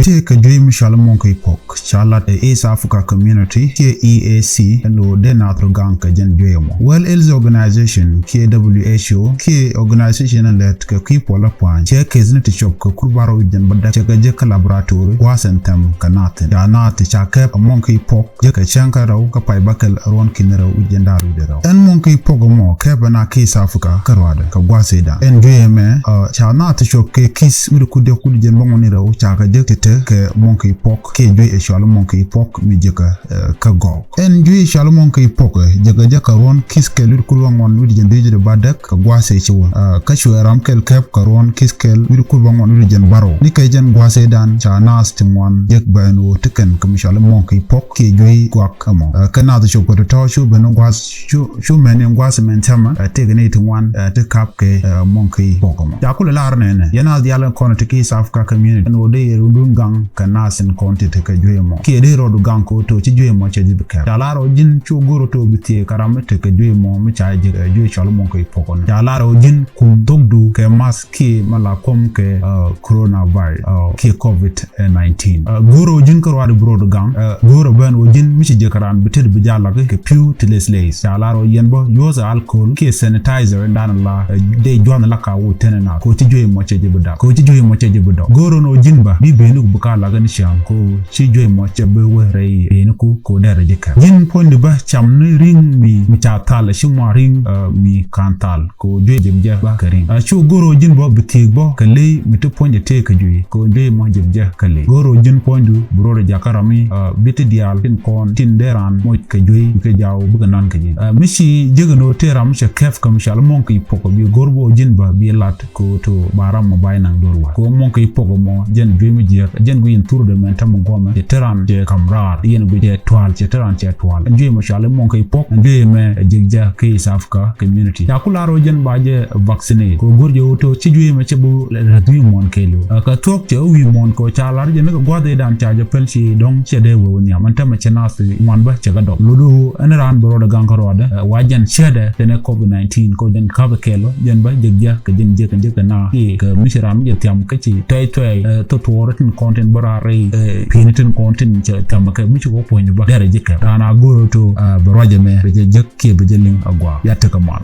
Take a dream shall monkey poke, charlotte East Africa community, ke EAC, no denatro ganka jen dwemo. Well else organization, WHO, ke organization and let ke people upon, check is not a shop, kurbaro jen but check a jeka laboratory, wasentem kanatin. Janat chakep a monkey poke, jeka chankara, kapai bakel aron kinera ujendaru dero. En monkey poke mo, kebana East Africa, karwada, kabwaseda. En dweme, chanat shop ke kiss urukude kudijen mongonero, chaka jekete ke monkey poke, ke jwe shalo monkey poke mi jeka kagok. En jwe shalo monkey poke, jeka ron kiss ke lurkulwangon udijen de badak, kagwase chwa. Kashwe ramkel kep karon kiss ke lurkulwangon udijen baro. Nika jen gwase dan, chanas timwan, jek bano tiken kamishalo monkey poke, ke jwe gwak kamo. Kanada shop koto tau shu beno gwas, shu meni gwase mentama, tege ne tingwan, te kap ke monkey poke mo. Jakule larne yana diala kono tiki East Africa community, no de rudun gang kanasin konti teke jwemo. Ki de rodu gang ko to chi jwemo che jibke. Jalaro jin chu guru to biti karame teke jwemo mi cha jwe chalo monkey poke. Jalaro jin kum dogdu ke mas ki malakom ke coronavirus ki COVID-19. Guru jin karwadi brodu gang. Guru ben o jin mi chi jekaran bitir bijala ke pew tiles. Jalaro yenbo yoza alcohol ki sanitizer ndana la de jwana la ka wo tenena ko chi jwemo che jibuda. Ko chi jwemo che jibuda. Guru no jinba bi benu bukala gan sham ko chi jwemo che bewe rei benu ko dere jeka. Jin pondi ba cham ni ring mi chatal shimwa ring mi kantal ko jwe jibja ba karing. Chu guru jin bo bitig bo kale mi to pondi te ka jwe ko jwe mo jibja kale. Guru jin pondu brore jakarami biti dial tin kon tin deran mo ka jwe ke jaw buga nan ka jin. Mishi jigano teram she kef kam shal monkey poko bi gorbo jin ba bi lat ko to baram mo bay nang dorwa. Ko monkey poko mo jen jwe mi je jen go yin tour de mentam ngoma je teran je kamrar yen go je twal je teran je twal. Jwe mo shal monkey poko jwe me jigja ke East Africa community. Yakularo jen ba je vaccine ko gorjo to ci jwe me chebu radu mon kelo. Ka tok je wi mon ko chalar je ne ko gode dan chaje pelsi dong che de wo nya man tam che nas mon ba che ga dok ludu enran bro da gankarode wajen chede tene COVID-19 ko jen ka kelo jen ba jigja ke jen je ke na ke mishiram je tiam ke ci tay to toratin content barare pinitin content che tam ke mi ko point ba dere je ke dana goro to broje me je ke be jelin agwa yatta kamal.